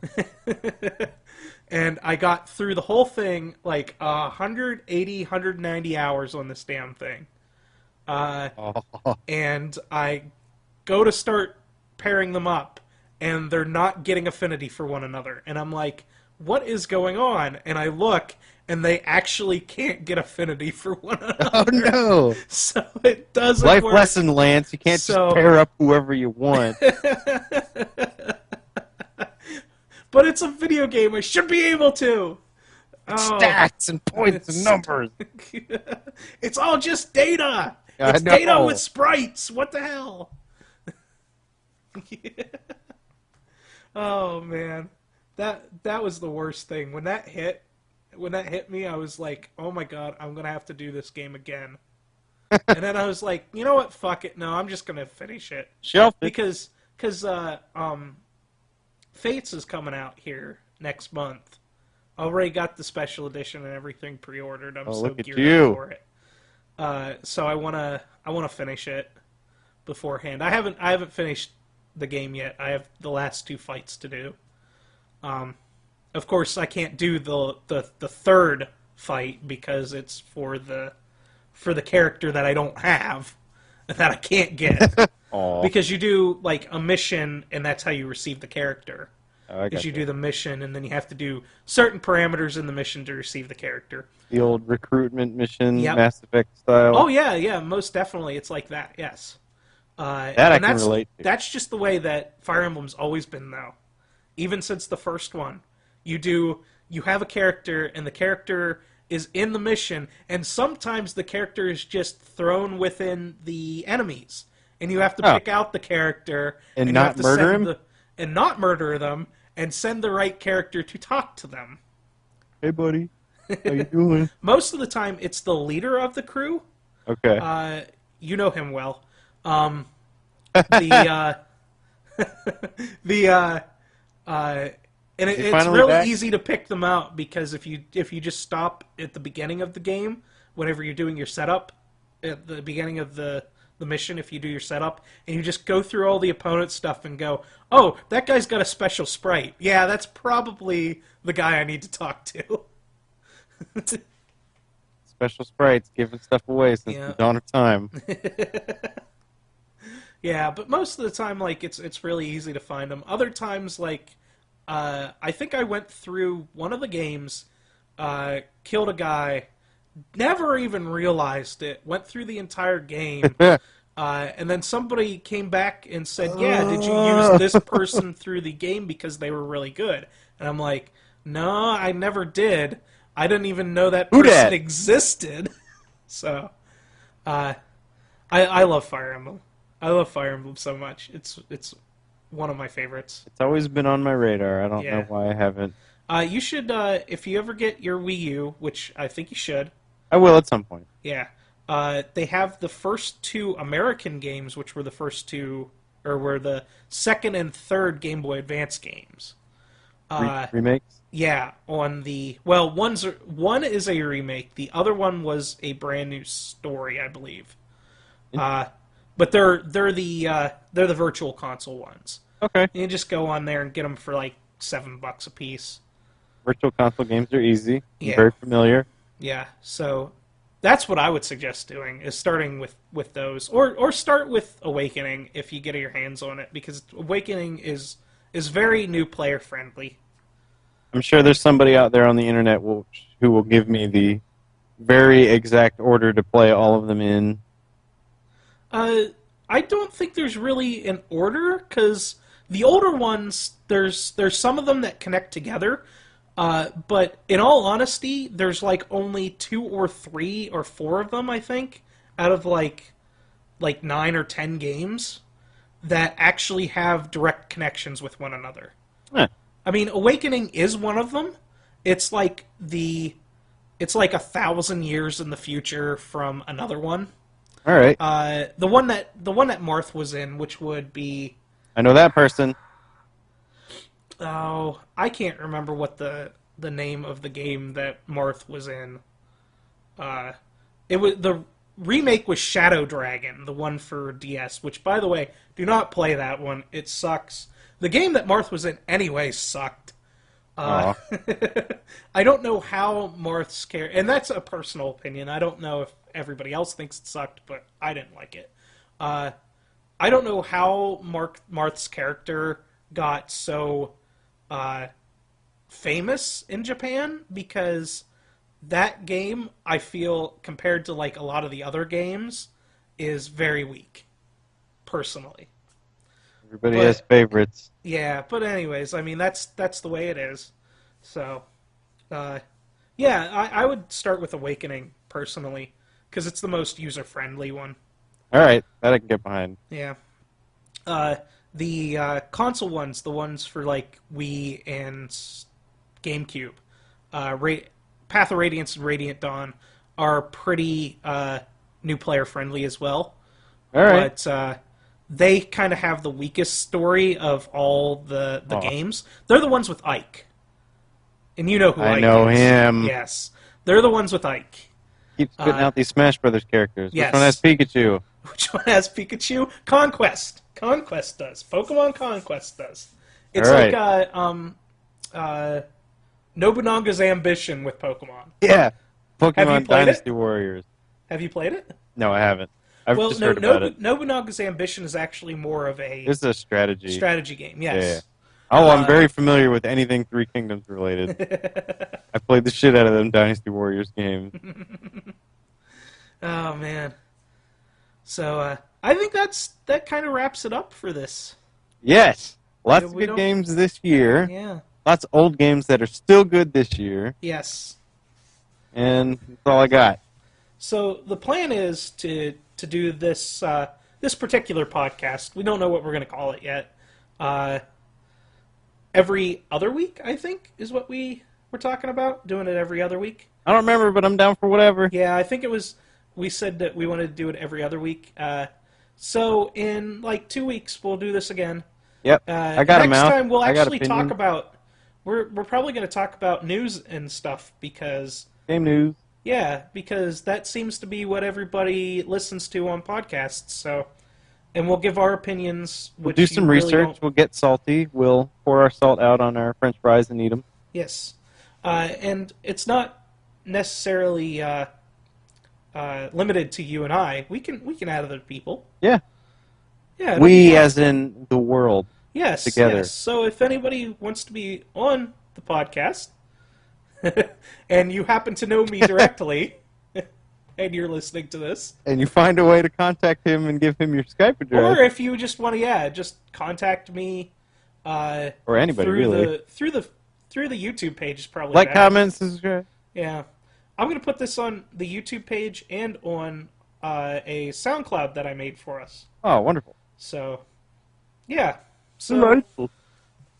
And I got through the whole thing, like 180, 190 hours on this damn thing. Oh. And I go to start pairing them up, and they're not getting affinity for one another. And I'm like, what is going on? And I look, and they actually can't get affinity for one another. Oh, no. So it doesn't Life work. lesson, Lance. You can't So- just pair up whoever you want. But it's a video game. I should be able to. Oh. Stats and points and numbers. It's all just data. I It's data know. with sprites. What the hell? Oh man, that was the worst thing. When that hit me, I was like, oh my god, I'm gonna have to do this game again. And then I was like, you know what? Fuck it. No, I'm just gonna finish it Shelf it. because Fates is coming out here next month. I already got the special edition and everything pre-ordered. I'm Oh, so look at geared you. up for it. So I wanna finish it beforehand. I haven't finished the game yet. I have the last two fights to do. Of course, I can't do the third fight because it's for the character that I don't have, that I can't get. Aw. Because you do like a mission, and that's how you receive the character. Oh, I is got you you. do the mission, and then you have to do certain parameters in the mission to receive the character. The old recruitment mission, Yep. Mass Effect style. Oh yeah, yeah, most definitely. It's like that. Yes. That I And can relate to. that's just the way that Fire Emblem's always been, though. Even since the first one, you have a character, and the character is in the mission, and sometimes the character is just thrown within the enemies, and you have to Oh. pick out the character And you not have to murder send him? and not murder them, and send the right character to talk to them. Hey, buddy. How you doing? Most of the time, it's the leader of the crew. Okay. You know him well. The the and Is he it's finally really back? easy to pick them out because if you just stop at the beginning of the game, whenever you're doing your setup, at the beginning of the mission, if you do your setup and you just go through all the opponent stuff and go, oh, that guy's got a special sprite. Yeah, that's probably the guy I need to talk to. Special sprites giving stuff away since Yeah. the dawn of time. Yeah, but most of the time, like it's really easy to find them. Other times, like I think I went through one of the games, killed a guy, never even realized it. Went through the entire game, and then somebody came back and said, "Yeah, did you use this person through the game because they were really good?" And I'm like, "No, I never did. I didn't even know that Who person dat? existed." So, I love Fire Emblem. I love Fire Emblem so much. It's one of my favorites. It's always been on my radar. I don't Yeah. know why I haven't. You should, if you ever get your Wii U, which I think you should. I will at some point. Yeah. They have the first two American games, which were the first two, or were the second and third Game Boy Advance games. Remakes? Yeah, on the one is a remake. The other one was a brand new story, I believe. But they're the virtual console ones. Okay. You just go on there and get them for like $7 a piece. Virtual console games are easy. Yeah. Very familiar. Yeah, so that's what I would suggest doing is starting with those, or start with Awakening if you get your hands on it, because Awakening is very new player friendly. I'm sure there's somebody out there on the internet who will give me the very exact order to play all of them in. I don't think there's really an order, because the older ones, there's some of them that connect together, but in all honesty, there's like only 2 or 3 or 4 of them, I think, out of like 9 or 10 games that actually have direct connections with one another. Huh. I mean, Awakening is one of them. It's like 1,000 years in the future from another one. All right. The one that Marth was in, which would be, I know that person. oh, I can't remember what the name of the game that Marth was in. The remake was Shadow Dragon, the one for DS, which, by the way, do not play that one. It sucks. The game that Marth was in anyway sucked. I don't know how Marth's character, and that's a personal opinion. I don't know if everybody else thinks it sucked, but I didn't like it. I don't know how Marth's character got so famous in Japan, because that game, I feel, compared to like a lot of the other games, is very weak, personally. Everybody has favorites. Yeah, but anyways, I mean, that's the way it is. So, yeah, I would start with Awakening, personally, because it's the most user-friendly one. All right. That I can get behind. Yeah. The console ones, the ones for, like, Wii and GameCube, Path of Radiance and Radiant Dawn are pretty new player-friendly as well. All right. But they kind of have the weakest story of all the games. They're the ones with Ike. And you know who Ike is. I know him. Yes. They're the ones with Ike. Keep spitting out these Smash Brothers characters. Yes. Which one has Pikachu? Which one has Pikachu? Conquest. Conquest does. Pokemon Conquest does. It's All right. like Nobunaga's Ambition with Pokemon. Yeah. Have you Pokemon played Dynasty Warriors. Have you played it? No, I haven't. I've just heard about it. Nobunaga's Ambition is actually more of a This is a strategy. strategy game, yes. Yeah. Oh, I'm very familiar with anything Three Kingdoms related. I played the shit out of them Dynasty Warriors games. Oh man. So I think that kind of wraps it up for this. Yes, lots of We good games this year. Yeah. Lots of old games that are still good this year. Yes. And that's all I got. So the plan is to do this this particular podcast. We don't know what we're going to call it yet. Every other week, I think, is what we were talking about. Doing it every other week. I don't remember, but I'm down for whatever. Yeah, I think it was. We said that we wanted to do it every other week. So in like 2 weeks, we'll do this again. Yep, I got them out. Next time, we'll I got actually talk opinions. about. We're probably going to talk about news and stuff because. Game news. Yeah, because that seems to be what everybody listens to on podcasts. So, and we'll give our opinions. We'll do some research. We'll get salty. We'll pour our salt out on our French fries and eat them. Yes, and it's not necessarily limited to you and I. We can add other people. Yeah. Yeah. We, as in the world. Yes. Together. Yes. So if anybody wants to be on the podcast, and you happen to know me directly, and you're listening to this, And you find a way to contact him and give him your Skype address. or if you just want to, just contact me. Or anybody, through really. through the YouTube page is probably Like, better. comment, subscribe. Yeah, I'm gonna put this on the YouTube page and on a SoundCloud that I made for us. Oh, wonderful. So, yeah, so Delightful.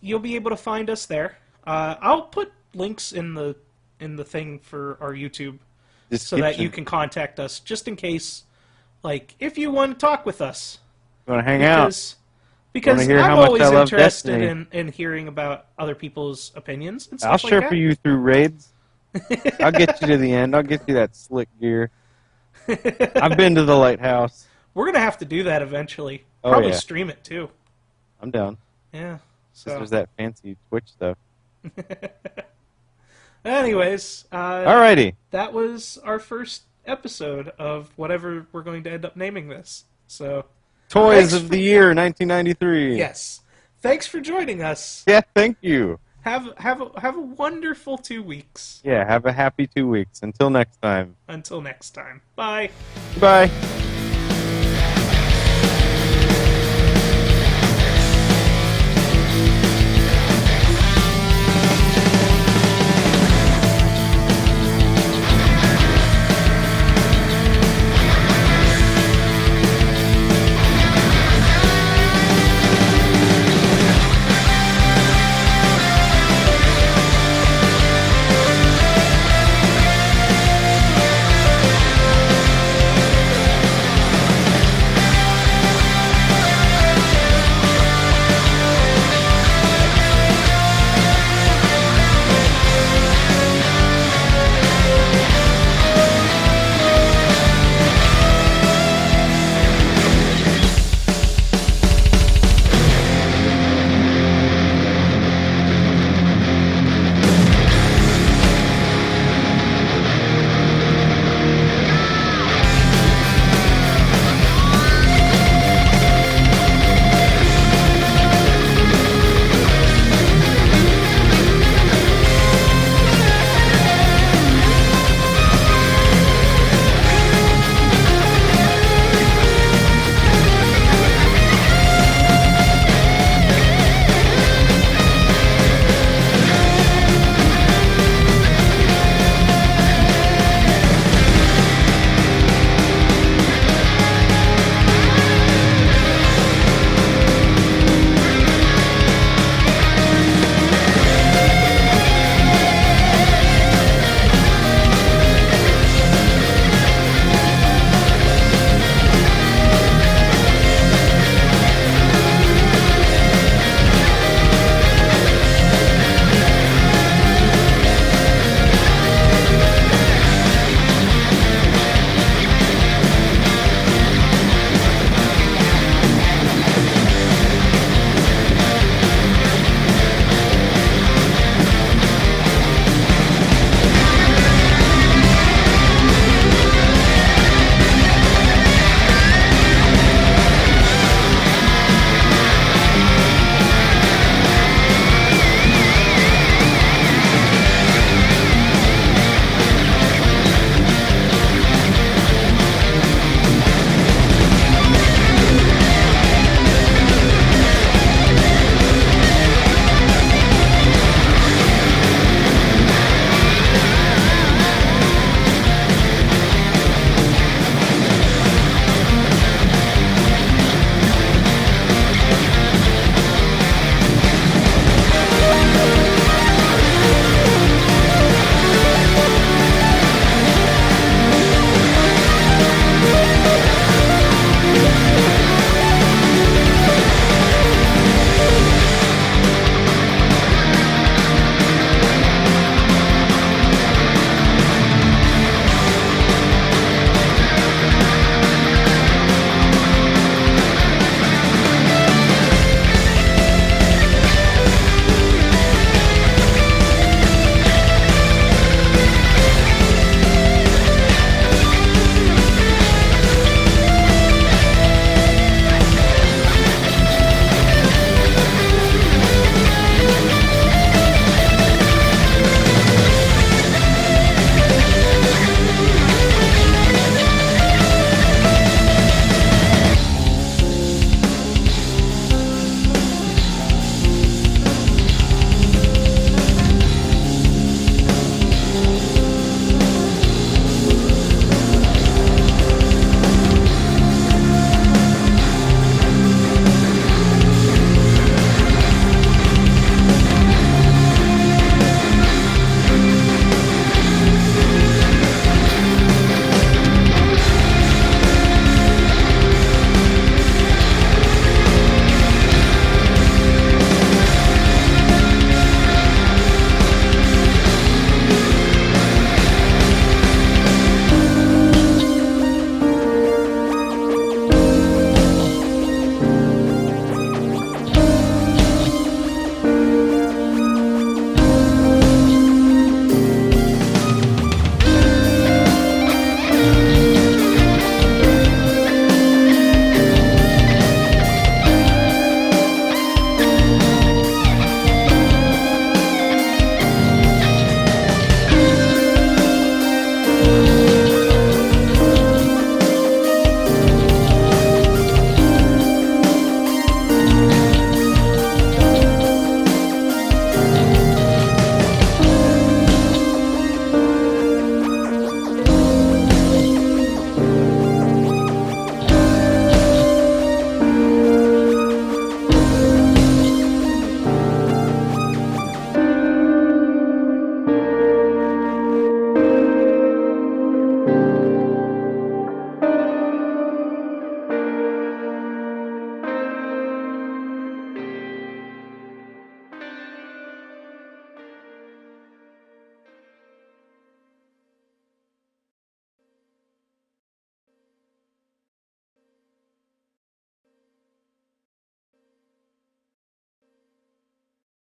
you'll be able to find us there. I'll put links in the thing for our YouTube so that you can contact us, just in case, like, if you want to talk with us. You want to hang out? Because hear I'm how much always I love interested Destiny? in hearing about other people's opinions and stuff I'll like share that. for you through raids. I'll get you to the end. I'll get you that slick gear. I've been to the lighthouse. We're gonna have to do that eventually. Oh, Probably yeah. stream it too. I'm down. Yeah. 'Cause So, there's that fancy Twitch stuff. anyways, Alrighty. that was our first episode of whatever we're going to end up naming this. So, Toys Thanks of the Year 1993. yes, thanks for joining us. Yeah, thank you. Have a wonderful 2 weeks. Yeah, have a happy 2 weeks. Until next time. Until next time. Bye. Goodbye.